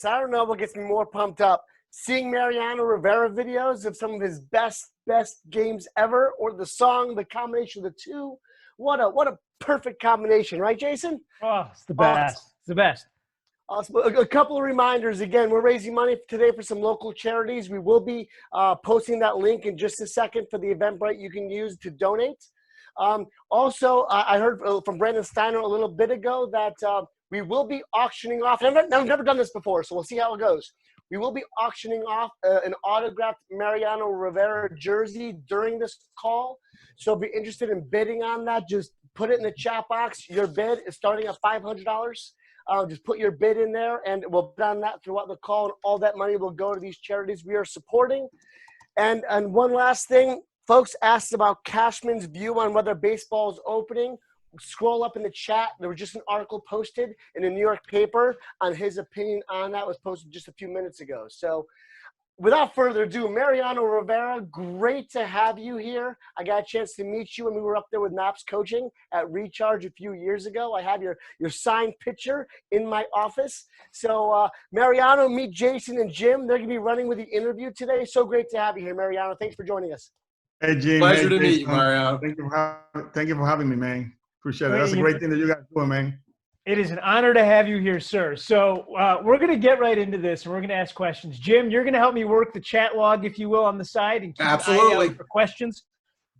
I don't know what gets me more pumped up. Seeing Mariano Rivera videos of some of his best games ever, or the song, the combination of the two. What a perfect combination, right, Jason? Oh, it's the best. Awesome. It's the best. Awesome. A couple of reminders. Again, we're raising money today for some local charities. We will be posting that link in just a second for the Eventbrite you can use to donate. Also, I heard from Brandon Steiner a little bit ago that we will be auctioning off. I've never done this before, so we'll see how it goes. We will be auctioning off an autographed Mariano Rivera jersey during this call. So if you're interested in bidding on that, just put it in the chat box. Your bid is starting at $500. Just put your bid in there, and we'll bid on that throughout the call, and all that money will go to these charities we are supporting. And one last thing, folks asked about Cashman's view on whether baseball is opening. Scroll up in the chat. There was just an article posted in a New York paper on his opinion on that. It was posted just a few minutes ago. So without further ado, Mariano Rivera, great to have you here. I got a chance to meet you when we were up there with Maps Coaching at Recharge a few years ago. I have your signed picture in my office. So Mariano, meet Jason and Jim. They're going to be running with the interview today. So great to have you here, Mariano. Thanks for joining us. Hey, Jim. Pleasure to meet you, Mariano. Thank you for having me, man. Appreciate it. That's a great thing that you guys are doing, man. It is an honor to have you here, sir. So we're going to get right into this, and we're going to ask questions. Jim, you're going to help me work the chat log, if you will, on the side and keep an eye out for questions.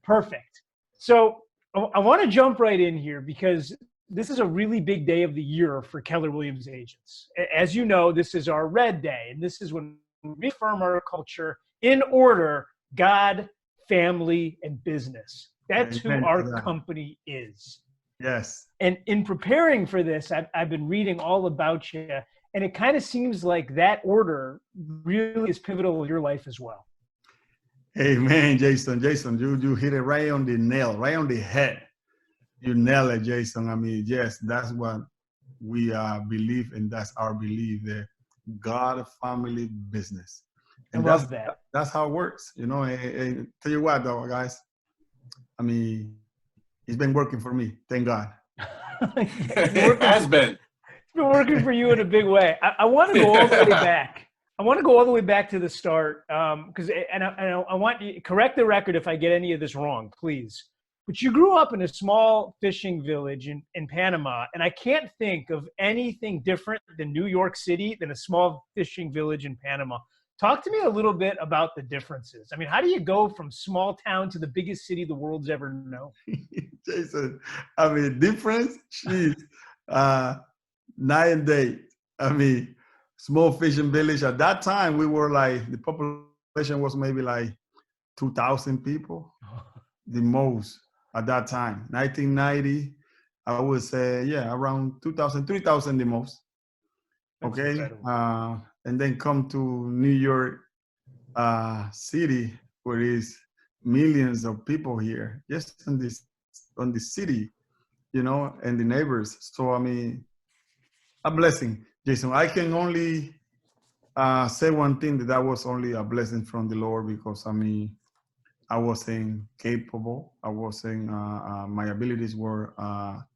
Perfect. So I want to jump right in here because this is a really big day of the year for Keller Williams agents. As you know, this is our red day, and this is when we reaffirm our culture in order: God, family, and business. That's who our company is. Yes. And in preparing for this, I've been reading all about you, and it kind of seems like that order really is pivotal in your life as well. Hey, man, Jason, you hit it right on the nail, right on the head. You nail it, Jason. I mean, yes, that's what we believe, and that's our belief, the God, family, business. And I love that. That's how it works. You know, and tell you what, though, guys, I mean, it's been working for me. Thank God. It has been. It's been working for you in a big way. I want to go all the way back. I want to go all the way back to the start because I want you correct the record if I get any of this wrong, please. But you grew up in a small fishing village in Panama, and I can't think of anything different than New York City than a small fishing village in Panama. Talk to me a little bit about the differences. I mean, how do you go from small town to the biggest city the world's ever known? Jason, I mean, difference, geez, night and day. I mean, small fishing village. At that time, we were like, the population was maybe like 2,000 people, the most at that time. 1990, I would say, yeah, around 2,000, 3,000 the most. Okay. And then come to New York City, where is millions of people here, just on the city, you know, and the neighbors. So I mean, a blessing, Jason. I can only say one thing, that was only a blessing from the Lord, because I mean, I wasn't capable. I wasn't. My abilities wasn't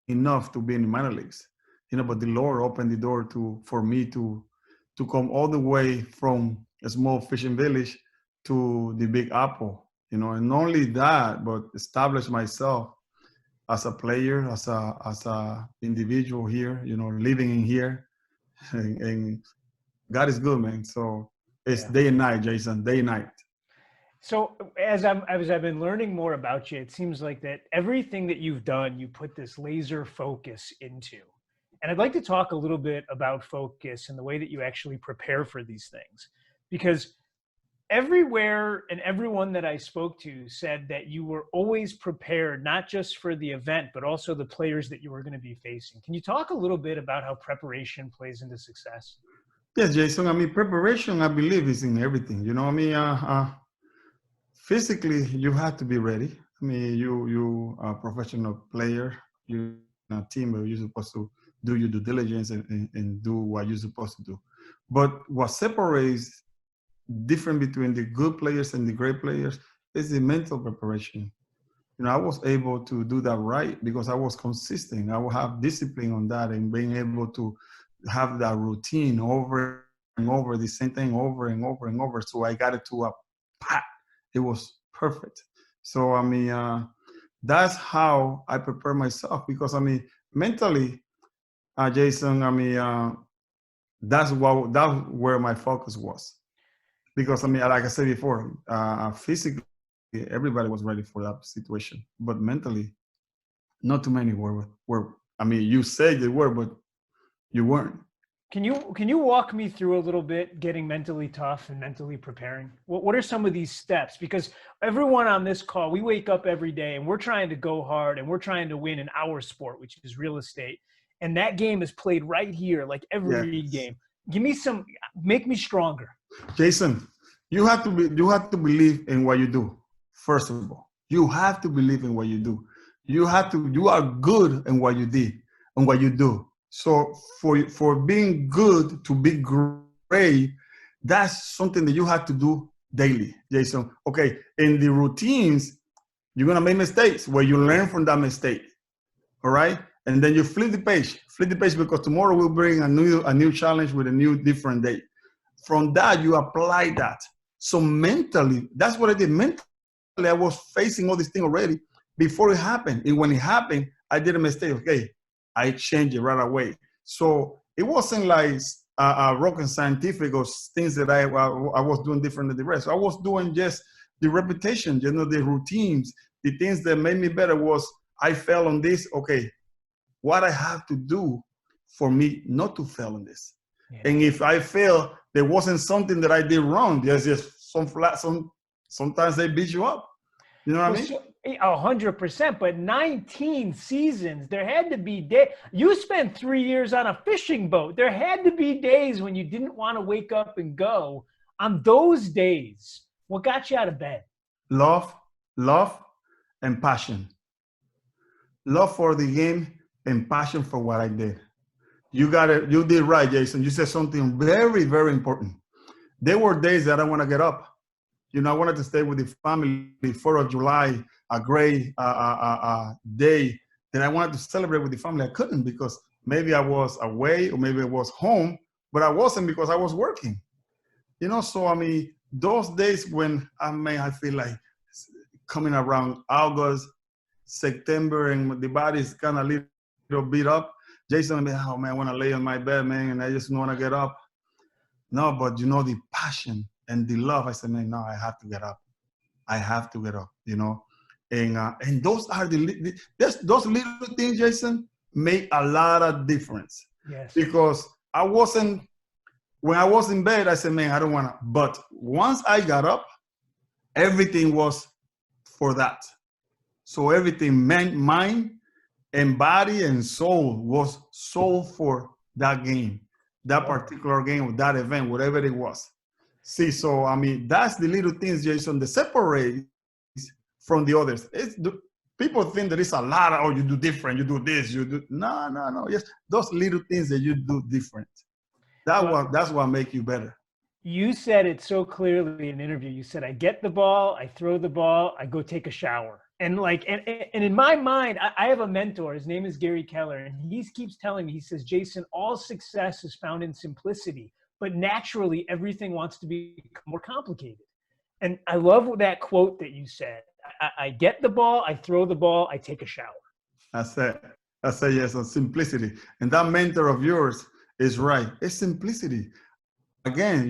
enough to be in the minor leagues. You know, but the Lord opened the door for me to come all the way from a small fishing village to the Big Apple, you know, and not only that, but establish myself as a player, as a individual here, you know, living in here, and God is good, man. So it's day and night, Jason, day and night. So as I've been learning more about you, it seems like that everything that you've done, you put this laser focus into. And I'd like to talk a little bit about focus and the way that you actually prepare for these things, because everywhere and everyone that I spoke to said that you were always prepared, not just for the event, but also the players that you were going to be facing. Can you talk a little bit about how preparation plays into success? Yes, Jason. I mean, preparation, I believe, is in everything. You know, I mean, physically, you have to be ready. I mean, you are a professional player. You're a team where you're supposed to do your due diligence and do what you're supposed to do. But what separates different between the good players and the great players is the mental preparation. I was able to do that right because I was consistent. I will have discipline on that and being able to have that routine over and over, the same thing over and over and over. So I got it to a pat. It was perfect. So, that's how I prepare myself because, mentally, Jason, that's where my focus was. Because, like I said before, physically, everybody was ready for that situation. But mentally, not too many were. You said they were, but you weren't. Can you walk me through a little bit getting mentally tough and mentally preparing? What are some of these steps? Because everyone on this call, we wake up every day and we're trying to go hard and we're trying to win in our sport, which is real estate. And that game is played right here, like every game. Make me stronger. Jason, you have to believe in what you do. First of all, you have to believe in what you do. You are good in what you did and what you do. So for being good to be great, that's something that you have to do daily, Jason. Okay, in the routines, you're gonna make mistakes where you learn from that mistake. All right, and then you flip the page because tomorrow will bring a new challenge with a new different day. From that, you apply that. So mentally, that's what I did. Mentally, I was facing all this thing already before it happened. And when it happened, I did a mistake. Okay, I changed it right away. So it wasn't like rocket scientific or things that I was doing different than the rest. I was doing just the repetition, the routines, the things that made me better was I fell on this. Okay, what I have to do for me not to fail on this. Yeah. And if I fail, there wasn't something that I did wrong. There's just sometimes they beat you up. You know what I mean? 100%, but 19 seasons, there had to be days. You spent 3 years on a fishing boat. There had to be days when you didn't want to wake up and go. On those days, what got you out of bed? Love, and passion. Love for the game and passion for what I did. You did right, Jason. You said something very, very important. There were days that I want to get up. I wanted to stay with the family. 4th of July, a great day that I wanted to celebrate with the family. I couldn't because maybe I was away or maybe I was home, but I wasn't because I was working. So those days when I feel like coming around August, September, and the body's kind of a little beat up. Jason, oh man, I want to lay on my bed, man, and I just want to get up. No, but the passion and the love. I said, man, no, I have to get up. I have to get up, And those are those little things, Jason, make a lot of difference. Yes. Because when I was in bed, I said, man, I don't want to. But once I got up, everything was for that. So everything, mind and body and soul was sold for that game, that particular game, that event, whatever it was. See, so that's the little things, Jason, that separate from the others. People think that it's a lot of, you do different, you do this, you do. No. Yes, those little things that you do different. That's what make you better. You said it so clearly in an interview. You said, I get the ball, I throw the ball, I go take a shower. And in my mind, I have a mentor. His name is Gary Keller. And he keeps telling me, he says, Jason, all success is found in simplicity, but naturally everything wants to become more complicated. And I love that quote that you said. I get the ball, I throw the ball, I take a shower. I said yes, on simplicity. And that mentor of yours is right. It's simplicity. Again,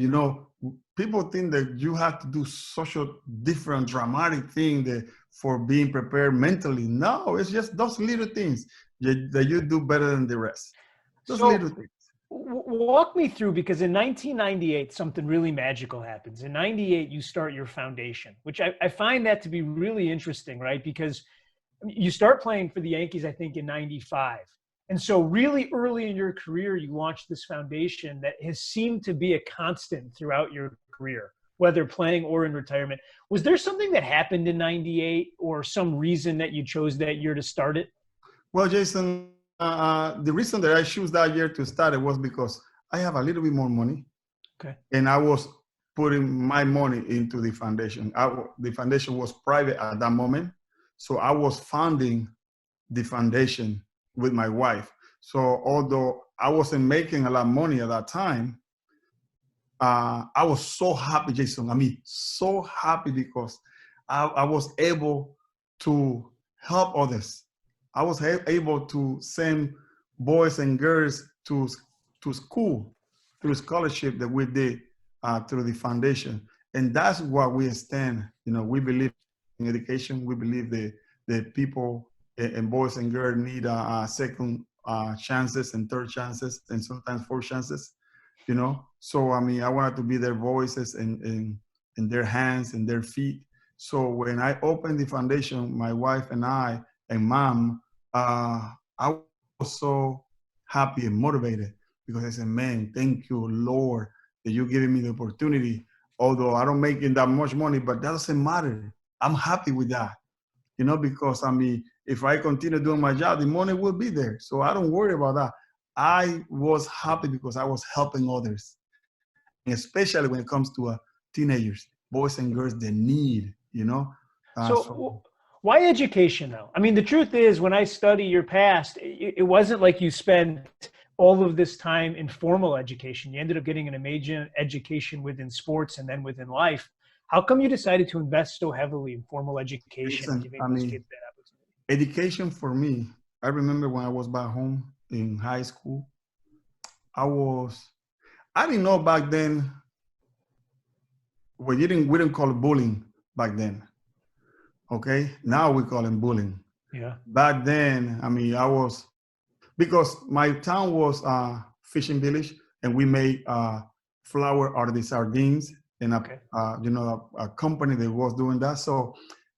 people think that you have to do such a different, dramatic thing for being prepared mentally. No, it's just those little things that you do better than the rest. Those little things. Walk me through, because in 1998, something really magical happens. In 98, you start your foundation, which I find that to be really interesting, right? Because you start playing for the Yankees, I think, in 95. And so really early in your career, you launched this foundation that has seemed to be a constant throughout your career, whether playing or in retirement. Was there something that happened in 98 or some reason that you chose that year to start it? Well, Jason, the reason that I chose that year to start it was because I have a little bit more money. Okay. And I was putting my money into the foundation. The foundation was private at that moment. So I was funding the foundation with my wife. So although I wasn't making a lot of money at that time, I was so happy, Jason. I mean, so happy because I was able to help others. I was able to send boys and girls to school through scholarship that we did through the foundation. And that's what we stand. You know, we believe in education. We believe that people and boys and girls need second chances and third chances and sometimes fourth chances. You know, so I mean, I wanted to be their voices and their hands and their feet. So when I opened the foundation, my wife and I and mom, I was so happy and motivated because I said, man, thank you, Lord, that you're giving me the opportunity. Although I don't make that much money, but that doesn't matter. I'm happy with that, you know, because I mean, if I continue doing my job, the money will be there. So I don't worry about that. I was happy because I was helping others, especially when it comes to teenagers, boys and girls, they need, you know. So why education though? I mean, the truth is when I study your past, it wasn't like you spent all of this time in formal education. You ended up getting an amazing education within sports and then within life. How come you decided to invest so heavily in formal education and giving those kids that opportunity? Education for me, I remember when I was back home in high school, I didn't know back then, well, we didn't call it bullying back then. Okay, now we call it bullying. Yeah. Back then, I mean, because my town was a fishing village and we made flour out of the sardines and a company that was doing that. So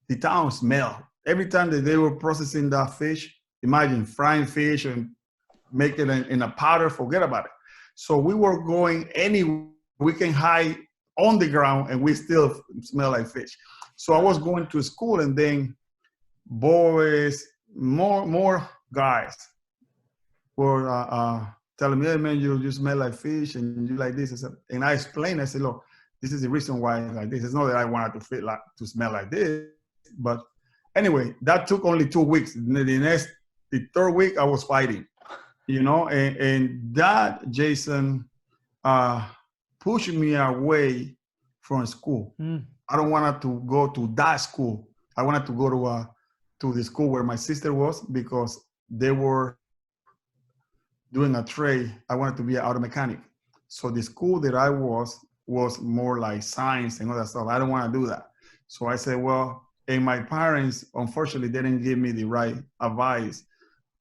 the town smelled. Every time that they were processing that fish, imagine frying fish and make it in a powder, forget about it. So we were going anywhere we can hide on the ground and we still smell like fish. So I was going to school and then boys, more guys were telling me, hey man, you smell like fish and you like this. And I explained, I said, look, this is the reason why it's like this. It's not that I wanted to smell like this, but anyway, that took only 2 weeks. The third week I was fighting, you know, and that, Jason, pushed me away from school. I don't want to go to that school. I wanted to go to the school where my sister was because they were doing a trade. I wanted to be an auto mechanic. So the school that I was more like science and all that stuff. I don't want to do that. So I said, well, and my parents, unfortunately, they didn't give me the right advice.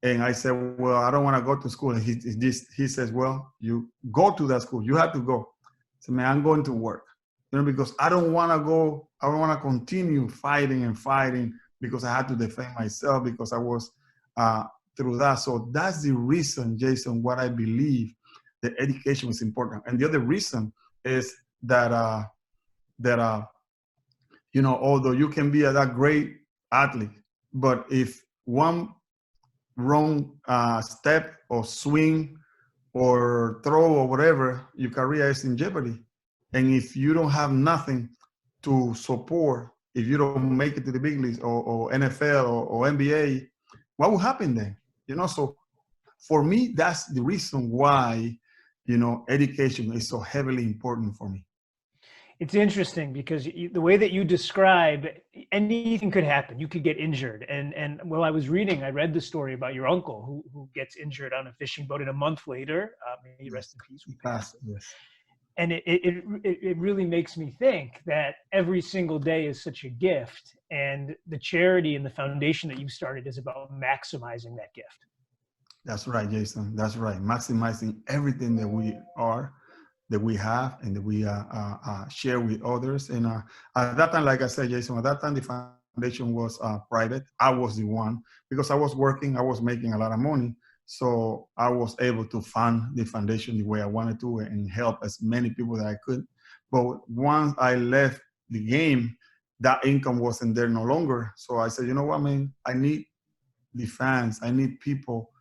And I said, well, I don't want to go to school. And he says, well, you go to that school. You have to go. I said, man, I'm going to work. You know, because I don't want to go. I don't want to continue fighting because I had to defend myself because I was through that. So that's the reason, Jason, what I believe that education is important. And the other reason is that you know, although you can be that great athlete, but if one wrong step or swing or throw or whatever, your career is in jeopardy. And if you don't have nothing to support, if you don't make it to the big leagues or NFL or NBA, what will happen then? You know, so for me, that's the reason why, you know, education is so heavily important for me. It's interesting because the way that you describe, anything could happen. You could get injured. And while I was reading, I read the story about your uncle who gets injured on a fishing boat, and a month later, may he rest in peace. We passed. Yes. And it really makes me think that every single day is such a gift, and the charity and the foundation that you started is about maximizing that gift. That's right, Jason. That's right. Maximizing everything that we are, that we have, and that we share with others. And at that time, like I said, Jason, at that time, the foundation was private. I was the one, because I was working, I was making a lot of money. So I was able to fund the foundation the way I wanted to and help as many people that I could. But once I left the game, that income wasn't there no longer. So I said, you know what, man, I need the fans. I need people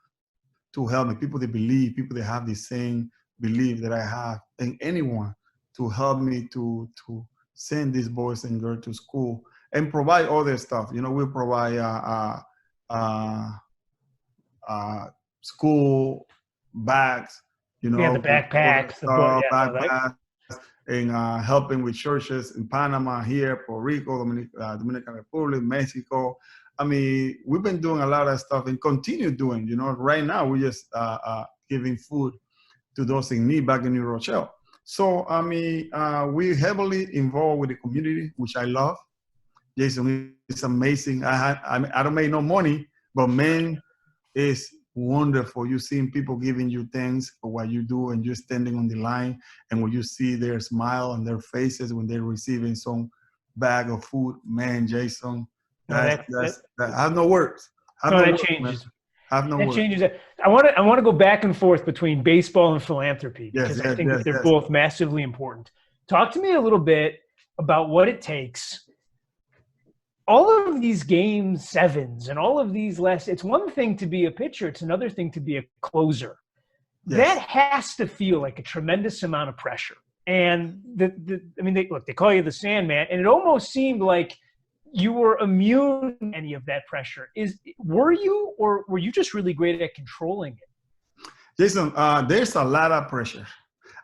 to help me, people that believe, people that have the same belief that I have, and anyone to help me to send these boys and girls to school. and provide other stuff. You know, we provide school bags, you know, Yeah, the backpacks, backpacks, and helping with churches in Panama, here, Puerto Rico, Dominican Republic, Mexico. I mean, we've been doing a lot of stuff and continue doing. You know, right now we're just giving food to those in need back in New Rochelle. So, I mean, we're heavily involved with the community, which I love. Jason, it's amazing. I don't make no money, but man, it's wonderful. You're seeing people giving you things for what you do, and you're standing on the line, and when you see their smile on their faces when they're receiving some bag of food, man, Jason, that has no words. That changes. That changes it. I want to go back and forth between baseball and philanthropy because I think that they're both massively important. Talk to me a little bit about what it takes. All of these game sevens and all of these it's one thing to be a pitcher. It's another thing to be a closer. Yes. That has to feel like a tremendous amount of pressure. And they call you the Sandman, and it almost seemed like you were immune to any of that pressure. Were you, or were you just really great at controlling it? Jason, there's a lot of pressure.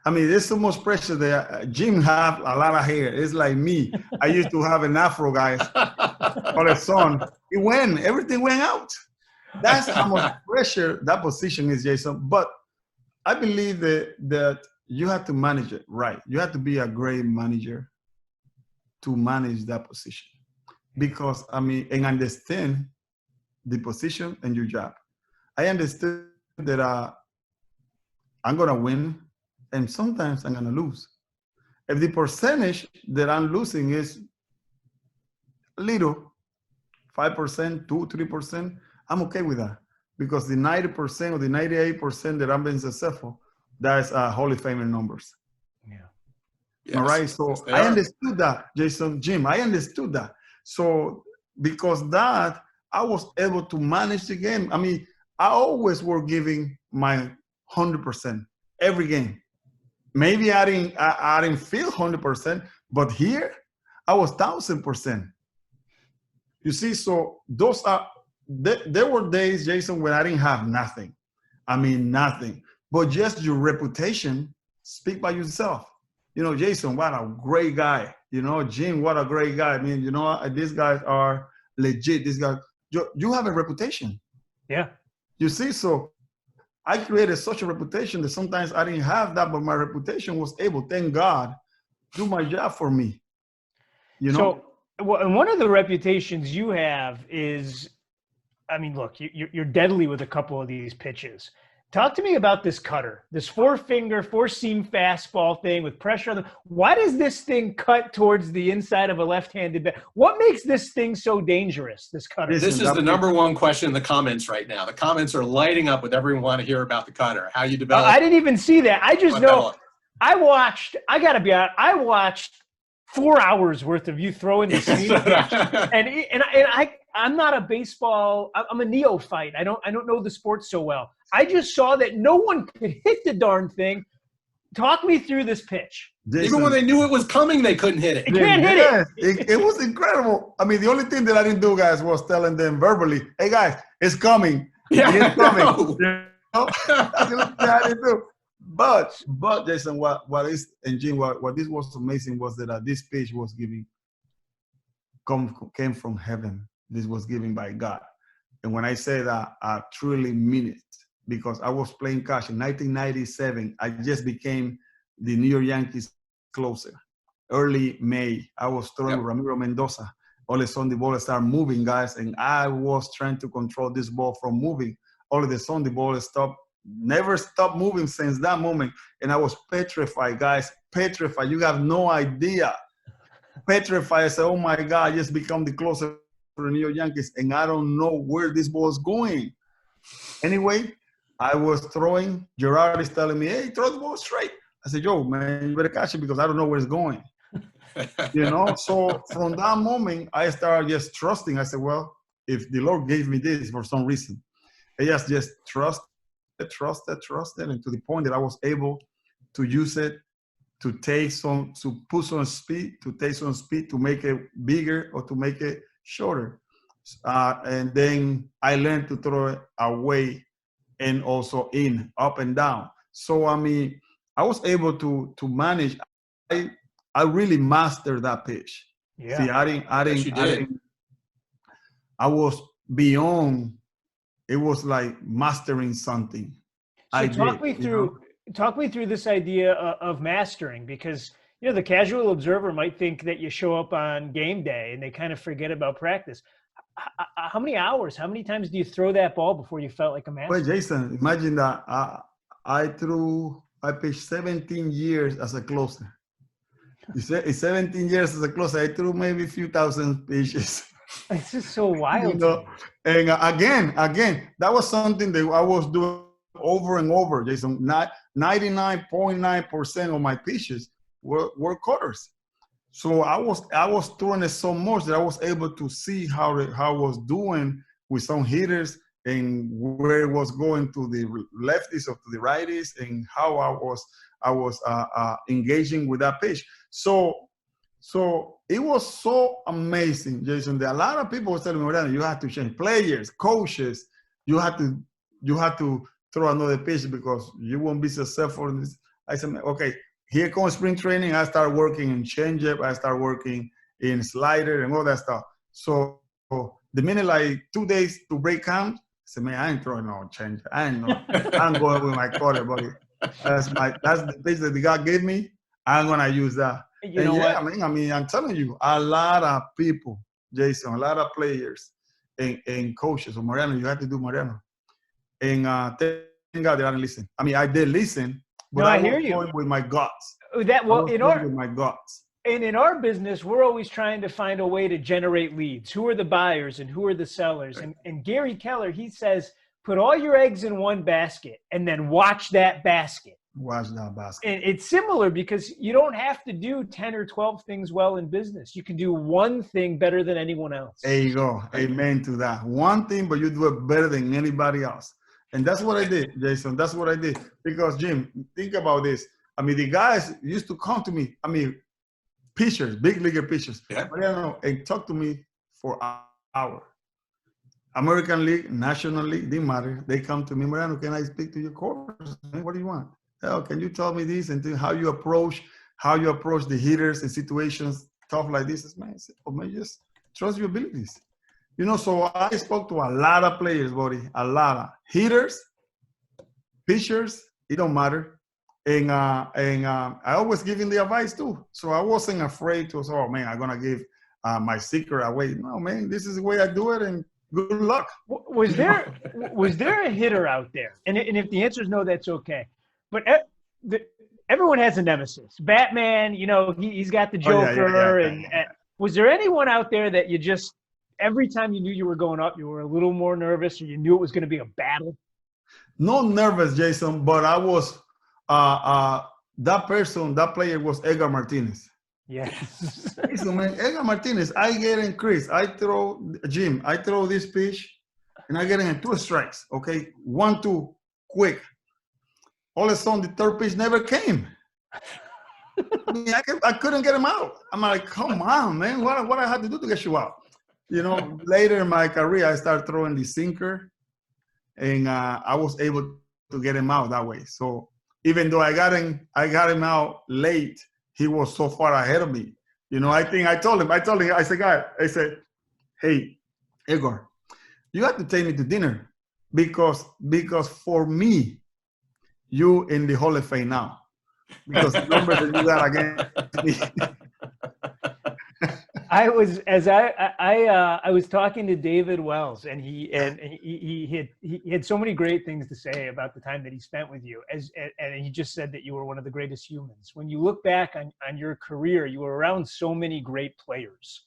I mean, there's so much pressure there. Jim have a lot of hair. It's like me. I used to have an afro, guys. For the son, everything went out. That's how much pressure that position is, Jason. But I believe that you have to manage it right. You have to be a great manager to manage that position. Because, I mean, and understand the position and your job. I understood that I'm going to win, and sometimes I'm going to lose. If the percentage that I'm losing is little, 5%, 2, 3%, I'm okay with that. Because the 90% or the 98% that I'm being successful, that's Hall of Famer numbers. Yeah. Yes. All right. So I understood that, Jason, Jim. I understood that. So because that, I was able to manage the game. I mean, I always were giving my 100% every game. Maybe I didn't feel 100%, but here I was 1,000%. You see, so those are there were days, Jason, when I didn't have nothing. I mean, nothing. But just your reputation speak by yourself. You know, Jason, what a great guy. You know, Jim, what a great guy. I mean, you know, these guys are legit. These guys, you have a reputation. Yeah. You see, so I created such a reputation that sometimes I didn't have that, but my reputation was able, thank God, do my job for me. You know? So one of the reputations you have is, I mean, look, you're deadly with a couple of these pitches. Talk to me about this cutter, this four-seam fastball thing with pressure on the. Why does this thing cut towards the inside of a left-handed bat? What makes this thing so dangerous, this cutter? This is the number one question in the comments right now. The comments are lighting up with everyone want to hear about the cutter, how you develop. I didn't even see that. I just know I got to be honest, I watched 4 hours worth of you throwing the same pitch. And I'm not a baseball. I'm a neophyte. I don't know the sport so well. I just saw that no one could hit the darn thing. Talk me through this pitch. Even when they knew it was coming, they couldn't hit it. They can't hit it. It was incredible. I mean, the only thing that I didn't do, guys, was telling them verbally, "Hey, guys, it's coming. Yeah, it's coming." You know? That's the only thing I didn't do. But Jason, what is, and Jim, what this was amazing was that this pitch was came from heaven. This was given by God. And when I say that, I truly mean it, because I was playing catch in 1997. I just became the New York Yankees closer. Early May, I was throwing Ramiro Mendoza. All of a sudden, the ball started moving, guys, and I was trying to control this ball from moving. All of a sudden, the ball never stopped moving since that moment. And I was petrified, guys, petrified. You have no idea. Petrified. I said, oh my God, I just become the closer for the New York Yankees, and I don't know where this ball is going. Anyway, I was throwing. Gerard is telling me, hey, throw the ball straight. I said, yo, man, you better catch it because I don't know where it's going. You know, so from that moment, I started just trusting. I said, well, if the Lord gave me this for some reason, I just trusted, and to the point that I was able to use it to put some speed, to take some speed to make it bigger or to make it shorter. And then I learned to throw it away and also in, up and down. So, I mean, I was able to manage. I really mastered that pitch. Yeah. See, I was beyond, it was like mastering something. So talk me through this idea of mastering, because, you know, the casual observer might think that you show up on game day and they kind of forget about practice. How many hours, how many times do you throw that ball before you felt like a master? Well, Jason, imagine that I pitched 17 years as a closer. You said 17 years as a closer, I threw maybe a few thousand pitches. It's just so wild. You know? And again, that was something that I was doing over and over, Jason. 99.9% of my pitches were cutters. So I was throwing it so much that I was able to see how I was doing with some hitters and where it was going to the lefties or to the righties and how I was engaging with that pitch. So it was so amazing, Jason, that a lot of people were telling me, Mariano, you have to change players, coaches. You have to throw another pitch because you won't be successful in this. I said, okay, here comes spring training. I start working in changeup. I start working in slider and all that stuff. So the minute like 2 days to break camp, I said, man, I ain't throwing no change. I'm going with my cutter, buddy. That's the pitch that the God gave me. I'm gonna use that. You know what? I mean, I'm telling you, a lot of people, Jason, a lot of players and coaches. So Mariano, you have to do Mariano. And thank God they didn't listen. I mean, I did listen, but I was going with my guts. With my guts. And in our business, we're always trying to find a way to generate leads. Who are the buyers and who are the sellers? And Gary Keller, he says, put all your eggs in one basket and then watch that basket. Watch that basket. And it's similar because you don't have to do 10 or 12 things well in business. You can do one thing better than anyone else. There you go. Amen to that. One thing, but you do it better than anybody else. And that's what I did, Jason. That's what I did. Because, Jim, think about this. I mean, the guys used to come to me. I mean, pitchers, big leaguer pitchers, and talk to me for an hour. American League, National League, didn't matter. They come to me, Mariano, can I speak to your coach? What do you want? Oh, can you tell me this and how you approach the hitters in situations tough like this? Man, just trust your abilities. You know, so I spoke to a lot of players, buddy, a lot of hitters, pitchers, it don't matter. And I always give him the advice too. So I wasn't afraid to say, oh man, I'm gonna give my secret away. No, man, this is the way I do it, and good luck. Was there a hitter out there? And if the answer is no, that's okay. But everyone has a nemesis. Batman, you know, he's got the Joker. And was there anyone out there that you just, every time you knew you were going up, you were a little more nervous, or you knew it was going to be a battle? Not nervous, Jason, but I was. That player was Edgar Martinez. Yes. Listen, man, Edgar Martinez, I get in crease. I throw this pitch, and I get in 2 strikes. Okay, 1-2, quick. All of a sudden, the third pitch never came. I mean, I couldn't get him out. I'm like, come on, man, what I had to do to get you out? You know, later in my career, I started throwing the sinker, and I was able to get him out that way. So even though I got him out late, he was so far ahead of me. You know, I told him, I said, hey, Edgar, you have to take me to dinner because for me, you in the Hall of Fame now. Because the numbers that you got against me. I was talking to David Wells, and he had so many great things to say about the time that he spent with you. And he just said that you were one of the greatest humans. When you look back on your career, you were around so many great players,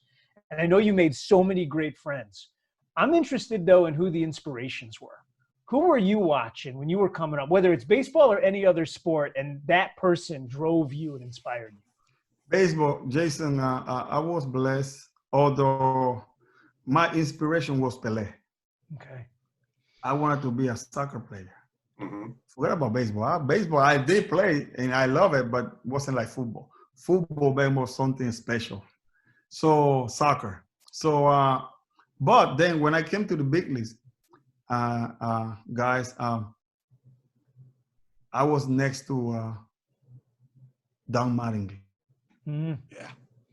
and I know you made so many great friends. I'm interested though in who the inspirations were. Who were you watching when you were coming up, whether it's baseball or any other sport, and that person drove you and inspired you? Baseball, Jason, I was blessed, although my inspiration was Pelé. Okay. I wanted to be a soccer player. Forget about baseball. Baseball, I did play and I love it, but it wasn't like football. Football was something special. So soccer. So, but then when I came to the big leagues, guys, I was next to Don Mattingly. Yeah.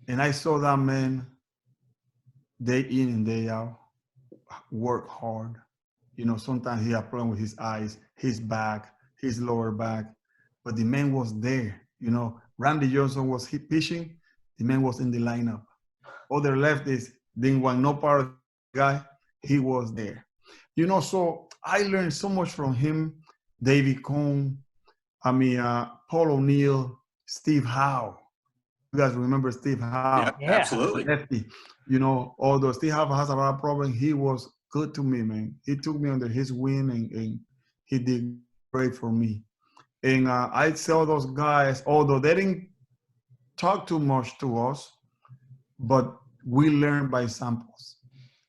And I saw that man day in and day out work hard. You know, sometimes he had problems with his eyes, his back, his lower back, but the man was there. You know, Randy Johnson was pitching, the man was in the lineup. Other lefties didn't want no part of the guy, he was there. You know, so I learned so much from him, David Cone, Paul O'Neill, Steve Howe. You guys remember Steve Howe? Yeah, absolutely. Lefty. You know, although Steve Howe has a lot of problems, he was good to me, man. He took me under his wing and he did great for me. And I saw those guys, although they didn't talk too much to us, but we learned by samples.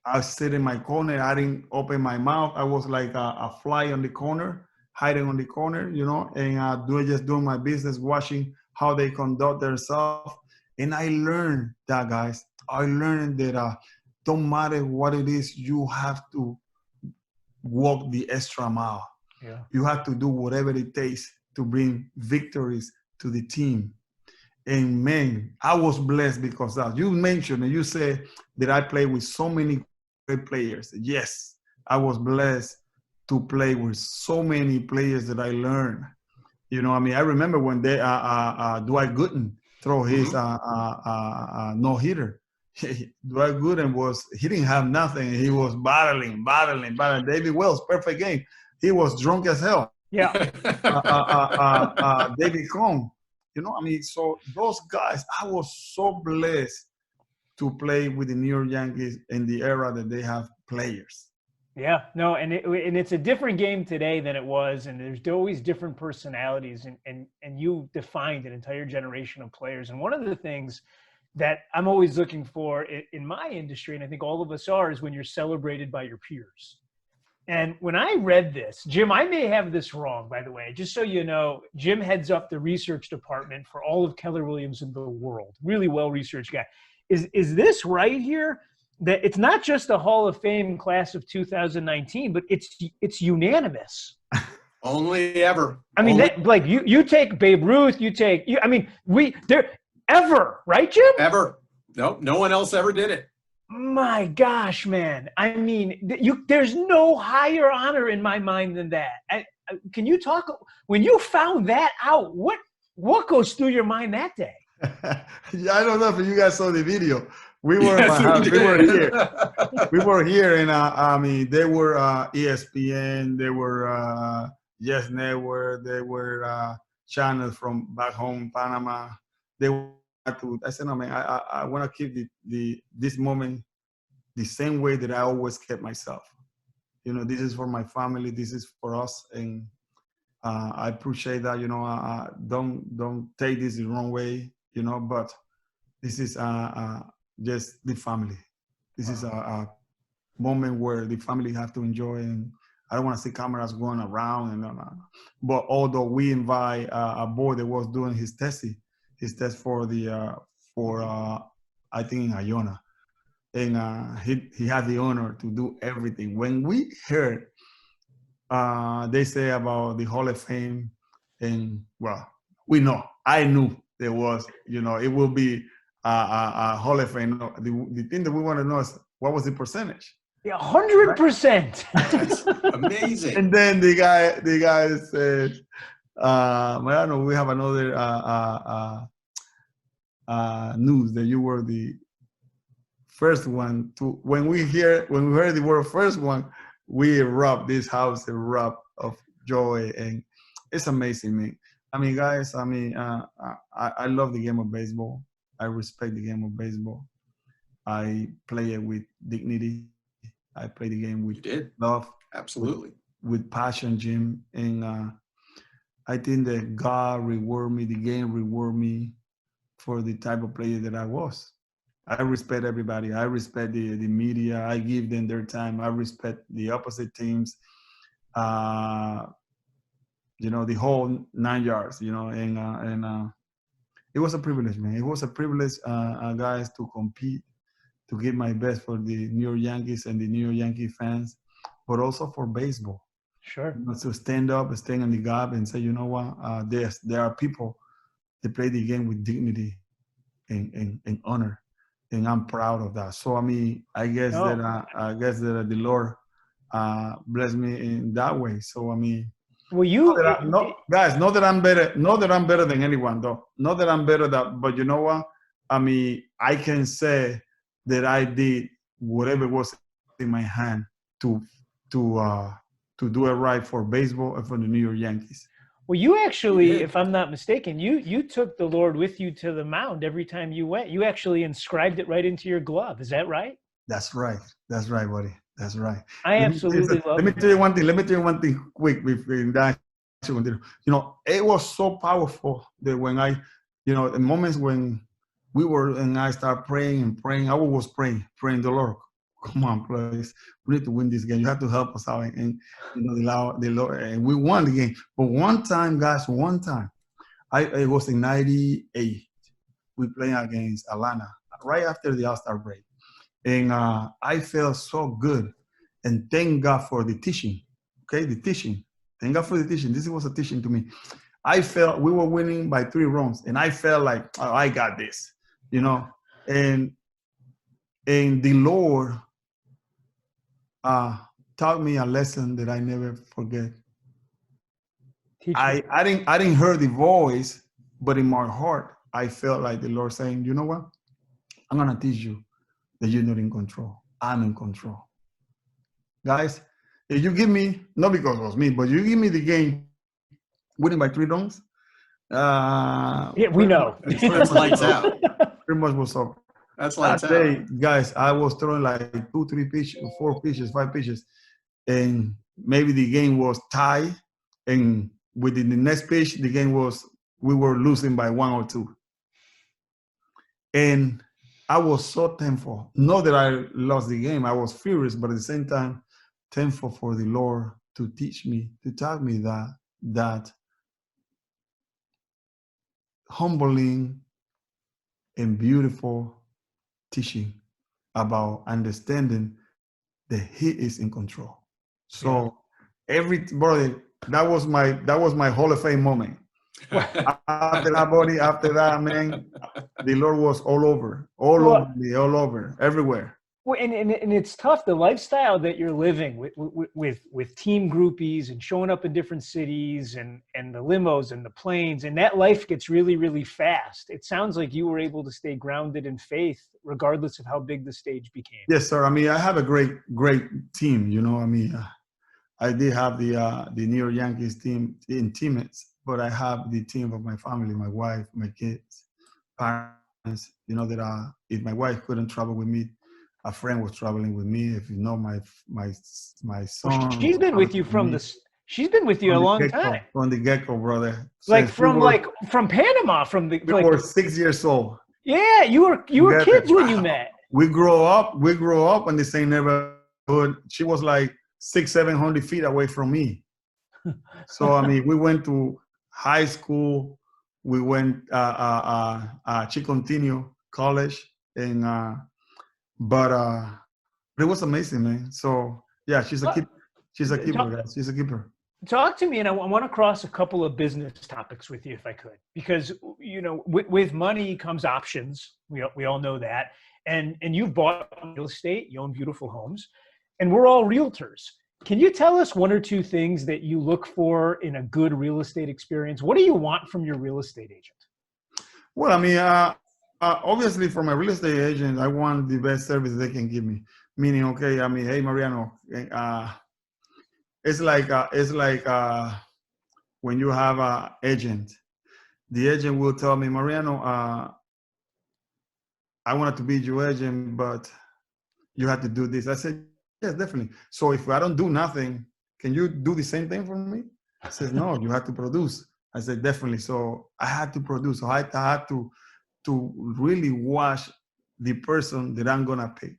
I sit in my corner. I didn't open my mouth. I was like a fly on the corner, hiding on the corner, you know, and doing my business, watching how they conduct themselves. And I learned that, guys. I learned that don't matter what it is, you have to walk the extra mile. Yeah. You have to do whatever it takes to bring victories to the team. And man, I was blessed because you mentioned and you said that I played with so many great players. Yes, I was blessed to play with so many players that I learned. You know, I mean, I remember when Dwight Gooden throw his no-hitter. Dwight Gooden he didn't have nothing. He was battling. David Wells, perfect game. He was drunk as hell. Yeah. David Cone. You know, I mean, so those guys, I was so blessed to play with the New York Yankees in the era that they have players. Yeah, no, and it's a different game today than it was, and there's always different personalities, and you defined an entire generation of players. And one of the things that I'm always looking for in my industry, and I think all of us are, is when you're celebrated by your peers. And when I read this, Jim, I may have this wrong, by the way, just so you know, Jim heads up the research department for all of Keller Williams in the world. Really well-researched guy. Is this right here? That it's not just the Hall of Fame class of 2019, but it's unanimous. Only ever. I mean, like you take Babe Ruth, ever, right, Jim? Ever. Nope, no one else ever did it. My gosh, man. I mean, there's no higher honor in my mind than that. Can you talk, when you found that out, what goes through your mind that day? Yeah, I don't know if you guys saw the video. We were in my house. We were here. We were here, and they were ESPN, they were Yes Network, they were channels from back home, Panama. I said, no, man, I want to keep this moment the same way that I always kept myself. You know, this is for my family, this is for us, and I appreciate that. You know, don't take this the wrong way. You know, but this is just the family. This is a moment where the family have to enjoy, and I don't want to see cameras going around. But although we invite a boy that was doing his test for I think in Iona, and he had the honor to do everything. When we heard they say about the Hall of Fame, and well, I knew there was, you know, it will be a Hall of Fame. The thing that we want to know is what was the percentage? Yeah, 100%. That's amazing. And then the guy said, Mariano, we have another news that you were the first one to. When we heard the word first one, we erupt. This house erupt of joy, and it's amazing, man. I mean, guys, I love the game of baseball. I respect the game of baseball. I play it with dignity. I play the game with love. Absolutely. With passion, Jim. And I think that God reward me, the game reward me for the type of player that I was. I respect everybody. I respect the media. I give them their time. I respect the opposite teams. the whole 9 yards, and it was a privilege, man. It was a privilege, guys, to compete, to give my best for the New York Yankees and the New York Yankee fans, but also for baseball. Sure. To stand up, stand in the gap, and say, you know what, there are people that play the game with dignity and honor, and I'm proud of that. So I mean, I guess that the Lord blessed me in that way. So I mean, well, guys, not that I'm better than anyone, though. Not that I'm better than, but you know what? I mean, I can say that I did whatever was in my hand to do it right for baseball and for the New York Yankees. Well, you actually, if I'm not mistaken, you took the Lord with you to the mound every time you went. You actually inscribed it right into your glove. Is that right? That's right. That's right, buddy. That's right. I absolutely love it. Let me tell you one thing quick before that. It was so powerful that when in moments when we were and I started praying, I was praying the Lord, come on, please, we need to win this game. You have to help us out, and the Lord, and we won the game. But one time, guys, it was in '98. We played against Atlanta right after the All-Star break, and I felt so good, and thank God for the teaching. Okay, the teaching. Thank God for the teaching. This was a teaching to me. I felt we were winning by 3 runs, and I felt like, oh, I got this, and the Lord taught me a lesson that I never forget. I didn't hear the voice, but in my heart, I felt like the Lord saying, you know what? I'm gonna teach you that you're not in control. I'm in control. Guys, if you give me, not because it was me, but you give me the game winning by 3 runs, yeah, we know. That's lights out. Pretty much was over. That's lights out. That day, guys, I was throwing like 2, 3 pitches, 4 pitches, 5 pitches, and maybe the game was tied. And within the next pitch, we were losing by 1 or 2. And I was so thankful. Not that I lost the game, I was furious, but at the same time, thankful for the Lord to teach me, to tell me that humbling and beautiful teaching about understanding that He is in control. So brother, that was my Hall of Fame moment. After that, man, the Lord was all over me, all over, everywhere. Well, and it's tough, the lifestyle that you're living with team groupies and showing up in different cities and the limos and the planes, and that life gets really, really fast. It sounds like you were able to stay grounded in faith regardless of how big the stage became. Yes, sir. I mean, I have a great team. I mean, I did have the New York Yankees team in teammates, but I have the team of my family, my wife, my kids, parents. That if my wife couldn't travel with me, a friend was traveling with me. If you know my son, well, she's been with you she's been with you a long time. From the get-go, brother. From Panama, we were 6 years old. Yeah, you were kids when you met. We grew up in the same neighborhood. She was like 600-700 feet away from me. So I mean, we went to high school. We went she continued college, and but it was amazing, man. So yeah, she's a keeper. She's a keeper, guys. She's a keeper. Talk to me, and I want to cross a couple of business topics with you, if I could, because with money comes options. We all know that, and you've bought real estate. You own beautiful homes, and we're all realtors. Can you tell us 1 or 2 things that you look for in a good real estate experience? What do you want from your real estate agent? Well, I mean, obviously, for my real estate agent, I want the best service they can give me. Meaning, okay, I mean, hey, Mariano, it's like when you have an agent, the agent will tell me, Mariano, I wanted to be your agent, but you have to do this. I said, yes, definitely. So if I don't do nothing, can you do the same thing for me? I said, no, you have to produce. I said, definitely. So I had to produce. So I had to really watch the person that I'm gonna pick.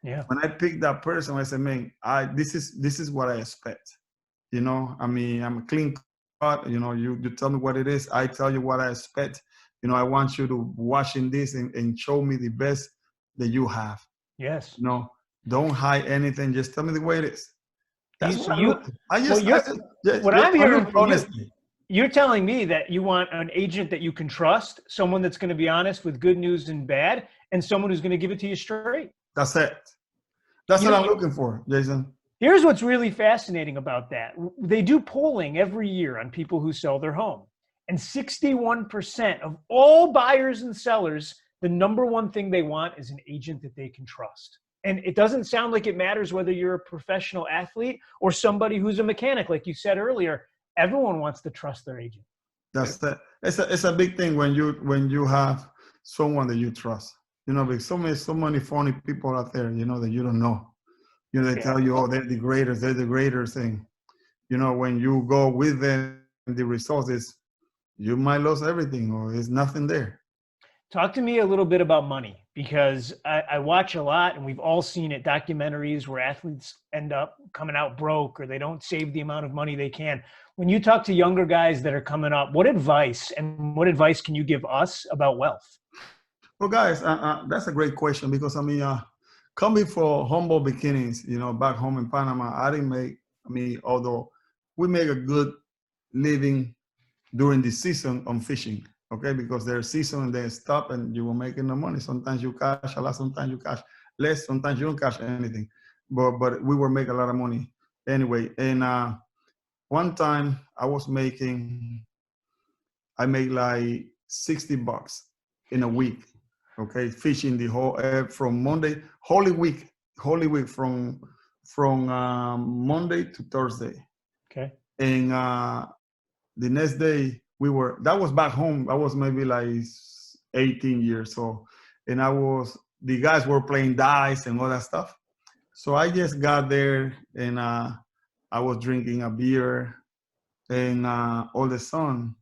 Yeah. When I picked that person, I said, man, this is what I expect. I mean, I'm a clean you know, you tell me what it is. I tell you what I expect. You know, I want you to watch in this and show me the best that you have. Yes. You know, don't hide anything. Just tell me the way it is. That's what what I'm hearing from you, you're telling me that you want an agent that you can trust, someone that's going to be honest with good news and bad, and someone who's going to give it to you straight. That's it. That's what I'm looking for, Jason. Here's what's really fascinating about that. They do polling every year on people who sell their home. And 61% of all buyers and sellers, the number one thing they want is an agent that they can trust. And it doesn't sound like it matters whether you're a professional athlete or somebody who's a mechanic. Like you said earlier, everyone wants to trust their agent. That's that. It's a big thing when you have someone that you trust. You know, because so many funny people out there, you know, that you don't know. You know, they tell you, oh, they're the greatest thing. You know, when you go with them, the result is you might lose everything or there's nothing there. Talk to me a little bit about money, because I watch a lot, and we've all seen it, documentaries where athletes end up coming out broke or they don't save the amount of money they can. When you talk to younger guys that are coming up, what advice can you give us about wealth? Well, guys, that's a great question, because, I mean, coming from humble beginnings, you know, back home in Panama, although we make a good living during the season on fishing, okay? Because there's season and they stop and you will make no money. Sometimes you cash a lot, sometimes you cash less, sometimes you don't cash anything. But we were making a lot of money anyway. And one time I made like $60 in a week, okay? Fishing the whole, from Monday, Holy Week from Monday to Thursday. Okay. And the next day that was back home. I was maybe like 18 years old. And the guys were playing dice and all that stuff. So I just got there and I was drinking a beer, and all of a sudden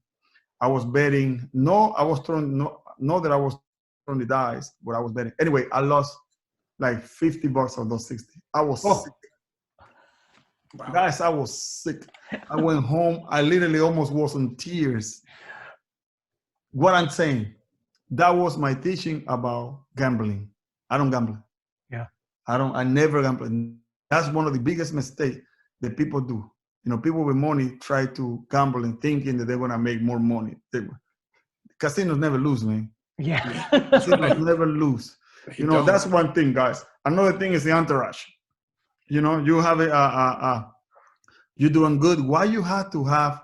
I was betting. Not that I was throwing the dice, but I was betting. Anyway, I lost like $50 of those 60. I was sick. Wow. Guys, I was sick. I went home. I literally almost was in tears. What I'm saying, that was my teaching about gambling. I don't gamble. Yeah. I never gamble. That's one of the biggest mistakes that people do. You know, people with money try to gamble and thinking that they're going to make more money. Casinos never lose, man. Yeah. Casinos never lose. You know, that's one thing, guys. Another thing is the entourage. You know, you have you're doing good. Why you have to have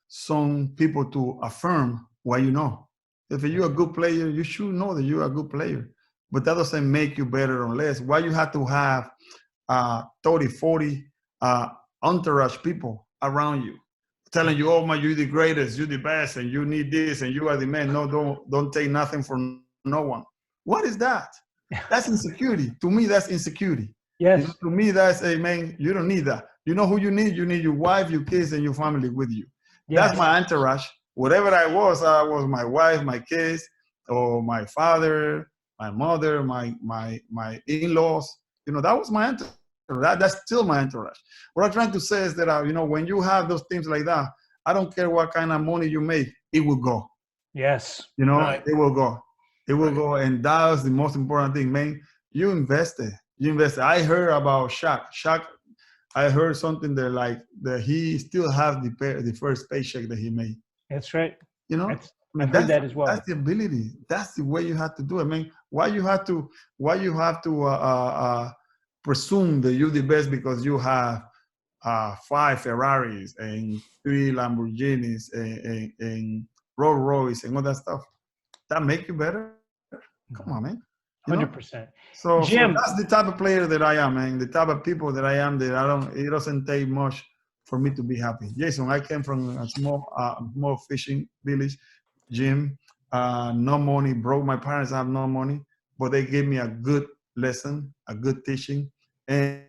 some people to affirm what you know? If you're a good player, you should know that you're a good player. But that doesn't make you better or less. Why you have to have 30, 40 entourage people around you telling you, oh, you're the greatest, you're the best, and you need this, and you are the man. No, don't take nothing from no one. What is that? That's insecurity. To me, that's insecurity. Yes. You know, to me, that's man, you don't need that. You know who you need? You need your wife, your kids, and your family with you. Yes. That's my entourage. Whatever I was my wife, my kids, or my father, my mother, my in-laws. You know, that was my entourage. That's still my entourage. What I'm trying to say is that, you know, when you have those things like that, I don't care what kind of money you make, it will go. Yes. You know, It will go. It will go. And that's the most important thing, man. You invested. I heard about Shaq. I heard something that he still has the first paycheck that he made. That's right. You know, I've heard that as well. That's the ability. That's the way you have to do it. I mean, why you have to presume that you're the best because you have 5 Ferraris and 3 Lamborghinis and Rolls Royce and all that stuff? That make you better? Come on, man. 100%. So that's the type of player that I am, man. The type of people that I am, it doesn't take much for me to be happy. Jason, I came from a small fishing village, Jim. No money, broke. My parents have no money, but they gave me a good lesson, a good teaching. And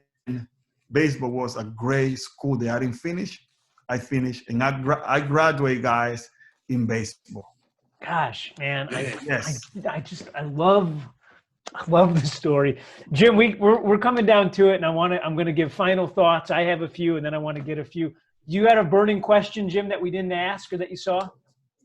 baseball was a great school that I didn't finish. I finished, and I graduated, guys, in baseball. Gosh, man, I love the story, Jim. We're coming down to it, and I'm going to give final thoughts. I have a few, and then I want to get a few. You had a burning question, Jim, that we didn't ask or that you saw?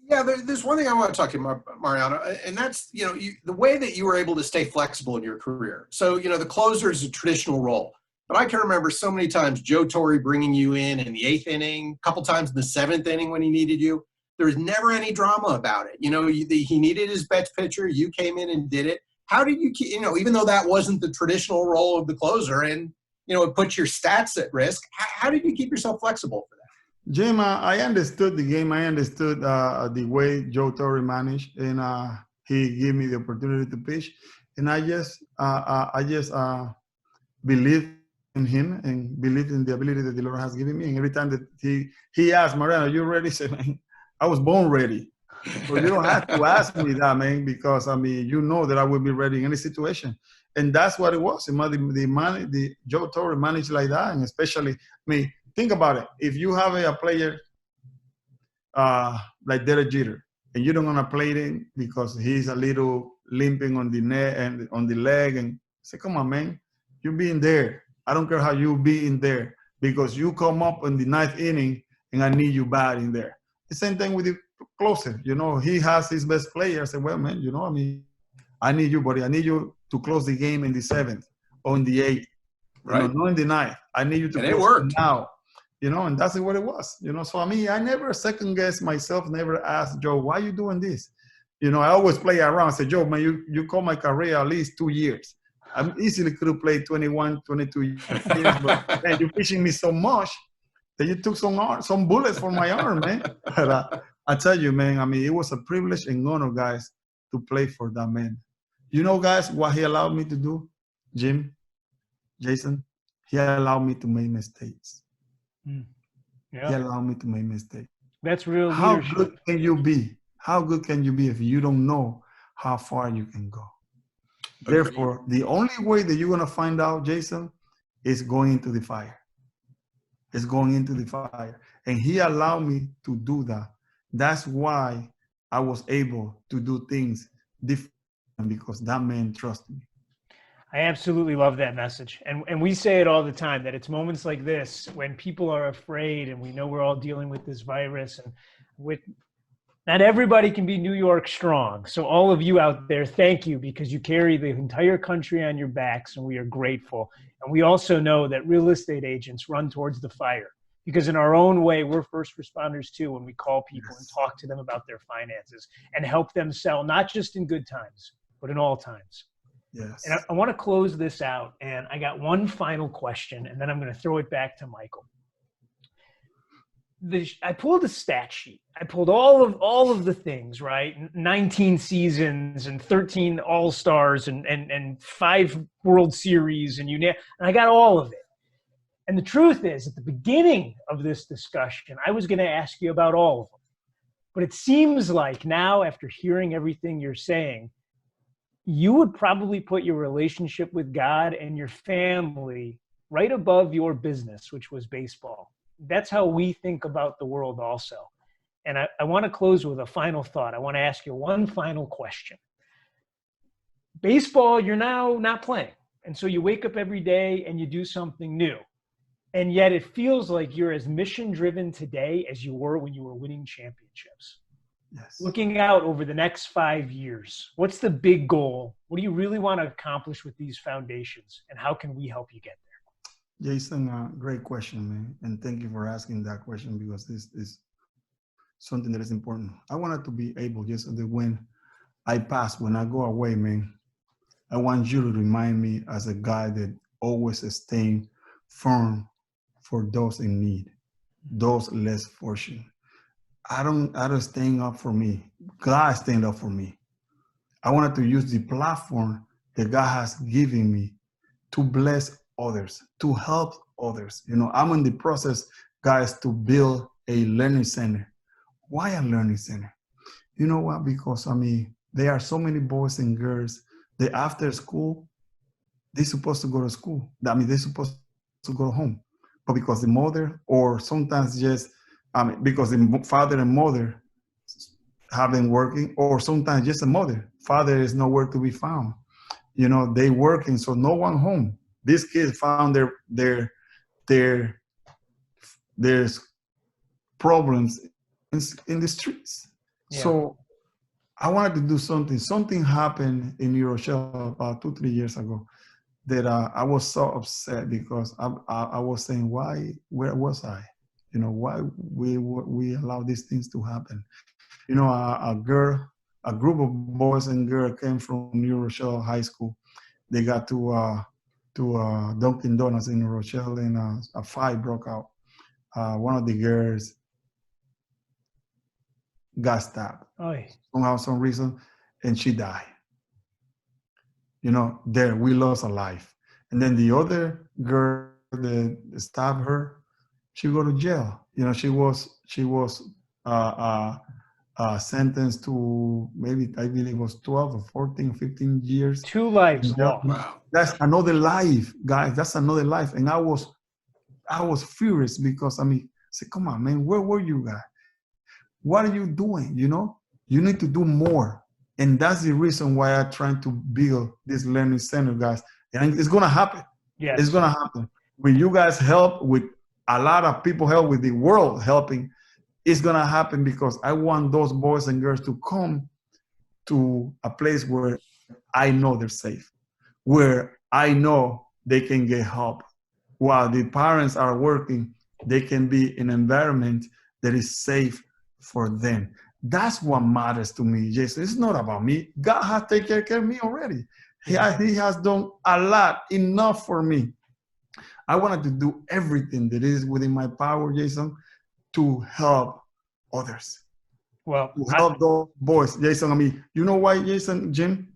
Yeah, there's one thing I want to talk to you, Mariano, and that's, the way that you were able to stay flexible in your career. So, the closer is a traditional role. But I can remember so many times Joe Torre bringing you in the 8th inning, a couple times in the 7th inning when he needed you. There was never any drama about it. He needed his best pitcher. You came in and did it. How did you keep, even though that wasn't the traditional role of the closer and, it puts your stats at risk, how did you keep yourself flexible for that? Jim, I understood the game. I understood the way Joe Torre managed, and he gave me the opportunity to pitch. And I just believed in him and believed in the ability that the Lord has given me. And every time that he asked, Mariano, are you ready? I said, man, I was born ready. So you don't have to ask me that, man, because, you know that I will be ready in any situation. And that's what it was. The Joe Torre managed like that. And especially, think about it. If you have a player like Derek Jeter, and you don't want to play him because he's a little limping on the neck and on the leg, and say, come on, man, you be in there. I don't care how you be in there because you come up in the 9th inning and I need you bad in there. The same thing with the closer. He has his best player. I say, well, man, I need you, buddy. I need you to close the game in the 7th or in the 8th. Right. Not in the 9th. I need you to and close it worked. now. And that's what it was. So I never second guess myself, never asked Joe, why are you doing this? I always play around. I say, Joe, man, you call my career at least 2 years. I easily could have played 21, 22 years, but man, you're pitching me so much that you took some bullets from my arm, man. But I tell you, man, it was a privilege and honor, guys, to play for that man. Guys, what he allowed me to do, Jim, Jason, he allowed me to make mistakes. Yeah. He allowed me to make mistakes. That's real leadership. How good can you be? How good can you be if you don't know how far you can go? Agreed. Therefore, the only way that you're going to find out, Jason, is going into the fire. It's going into the fire. And he allowed me to do that. That's why I was able to do things different, because that man trusted me. I absolutely love that message. And we say it all the time, that it's moments like this when people are afraid, and we know we're all dealing with this virus, and not everybody can be New York strong. So all of you out there, thank you, because you carry the entire country on your backs, and we are grateful. And we also know that real estate agents run towards the fire, because in our own way, we're first responders too, when we call people and talk to them about their finances and help them sell, not just in good times, but in all times. Yes. And I want to close this out, and I got one final question, and then I'm going to throw it back to Michael. I pulled a stat sheet. I pulled all of the things, right? 19 seasons and 13 All-Stars and 5 World Series, and I got all of it. And the truth is, at the beginning of this discussion, I was going to ask you about all of them. But it seems like now, after hearing everything you're saying, you would probably put your relationship with God and your family right above your business, which was baseball. That's how we think about the world also. And I want to close with a final thought. I want to ask you one final question. Baseball, you're now not playing. And so you wake up every day and you do something new. And yet it feels like you're as mission-driven today as you were when you were winning championships. Yes. Looking out over the next 5 years, what's the big goal? What do you really want to accomplish with these foundations? And how can we help you get there? Jason, great question, man. And thank you for asking that question, because this is something that is important. I wanted to be able, just so that when I pass, when I go away, man, I want you to remind me as a guy that always is staying firm for those in need, those less fortunate. I don't staying up for me. God stand up for me. I wanted to use the platform that God has given me to bless others, to help others. I'm in the process, guys, to build a learning center. Why a learning center? You know what? Because, there are so many boys and girls that after school, they're supposed to go to school. They're supposed to go home. But because the mother, or sometimes just, because the father and mother have been working, or sometimes just a mother, father is nowhere to be found. They working, so no one home. These kids found their problems in the streets. Yeah. So I wanted to do something. Something happened in New Rochelle about 2-3 years ago that I was so upset because I was saying, where was I? You know, why we allow these things to happen? You know, a group of boys and girls came from New Rochelle High School. They got to Dunkin' Donuts in New Rochelle, and a fight broke out. One of the girls got stabbed somehow, some reason, and she died. You know, there we lost a life. And then the other girl that stabbed her, she go to jail. You know, she was sentenced to maybe, I believe it was 12 or 14, 15 years. 2 lives lost. Wow. That's another life, guys. That's another life. And I was furious because, I mean, I said, come on, man, where were you guys? What are you doing? You know, you need to do more. And that's the reason why I'm trying to build this learning center, guys. And it's going to happen. Yes. It's going to happen. When you guys help, with a lot of people help, with the world helping, it's going to happen because I want those boys and girls to come to a place where I know they're safe, where I know they can get help. While the parents are working, they can be in an environment that is safe for them. That's what matters to me, Jason. It's not about me. God has taken care of me already. He has done a lot, enough for me. I wanted to do everything that is within my power, Jason, to help others. Well, to help those boys, Jason. I mean, you know why, Jason, Jim?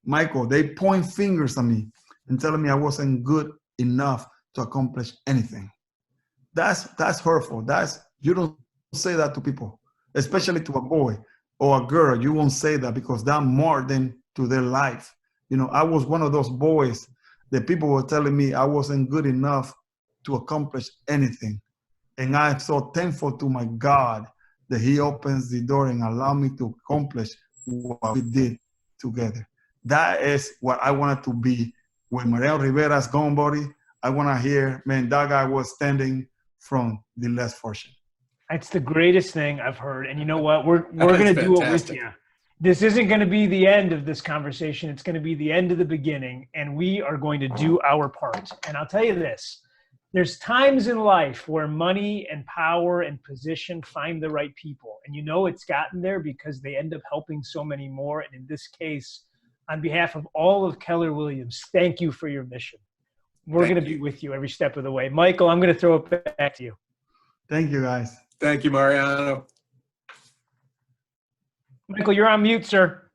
Michael, they point fingers at me and telling me I wasn't good enough to accomplish anything. That's hurtful. You don't say that to people, especially to a boy or a girl. You won't say that because that's more than to their life. You know, I was one of those boys that people were telling me I wasn't good enough to accomplish anything. And I'm so thankful to my God that he opens the door and allow me to accomplish what we did together. That is what I wanted to be. When Mariano Rivera's gone, buddy, I want to hear, man, that guy was standing from the less fortunate. It's the greatest thing I've heard. And you know what? We're going to do it with you. This isn't going to be the end of this conversation. It's going to be the end of the beginning. And we are going to do our part. And I'll tell you this. There's times in life where money and power and position find the right people. And you know it's gotten there because they end up helping so many more. And in this case, on behalf of all of Keller Williams, thank you for your mission. We're going to be with you every step of the way. Michael, I'm going to throw it back to you. Thank you, guys. Thank you, Mariano. Michael, you're on mute, sir.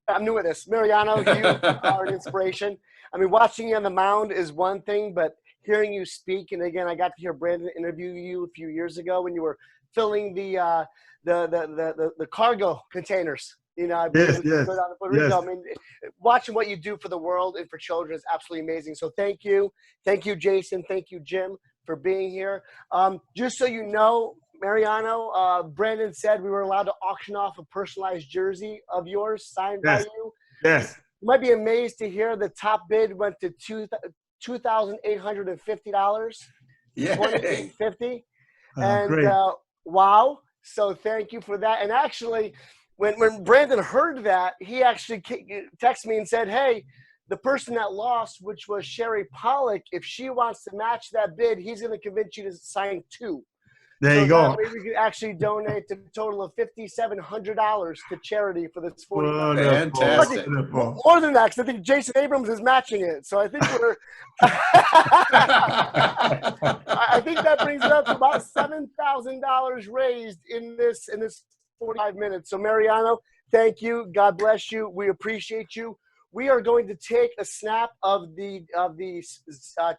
I'm new at this. Mariano, you are an inspiration. I mean, watching you on the mound is one thing, but hearing you speak, and again, I got to hear Brandon interview you a few years ago when you were filling the cargo containers. You know, yes. I mean, watching what you do for the world and for children is absolutely amazing. So thank you, Jason, thank you, Jim, for being here. Just so you know, Mariano, Brandon said we were allowed to auction off a personalized jersey of yours signed by you. Yes. You might be amazed to hear the top bid went to $2,850. Yeah. $2,850. And wow. So thank you for that. And actually, when Brandon heard that, he actually texted me and said, hey, the person that lost, which was Sherry Pollock, if she wants to match that bid, he's going to convince you to sign 2. There you go. That way we could actually donate a total of $5,700 to charity for this 40. Fantastic. More than that, because I think Jason Abrams is matching it. So I think we're I think that brings it up to about $7,000 raised in this 45 minutes. So Mariano, thank you. God bless you. We appreciate you. We are going to take a snap of the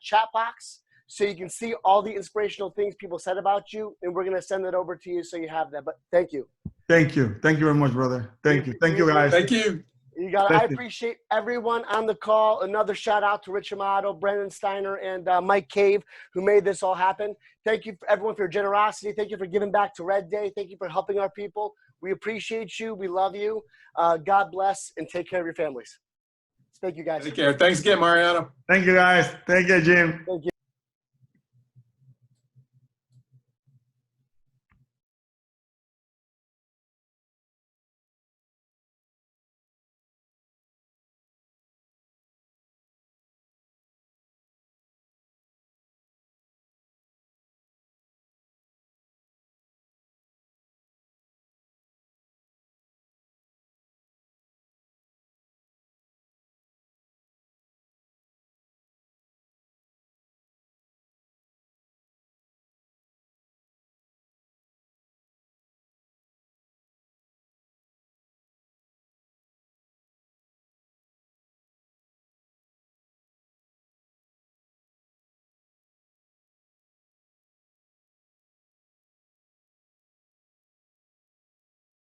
chat box so you can see all the inspirational things people said about you, and we're going to send it over to you so you have that. But thank you. Thank you. Thank you very much, brother. Thank you. Thank you, guys. Thank you. I appreciate everyone on the call. Another shout out to Rich Amato, Brendan Steiner, and Mike Cave, who made this all happen. Thank you, everyone, for your generosity. Thank you for giving back to Red Day. Thank you for helping our people. We appreciate you. We love you. God bless, and take care of your families. Thank you, guys. Take care. Thanks again, Mariano. Thank you, guys. Thank you, Jim. Thank you.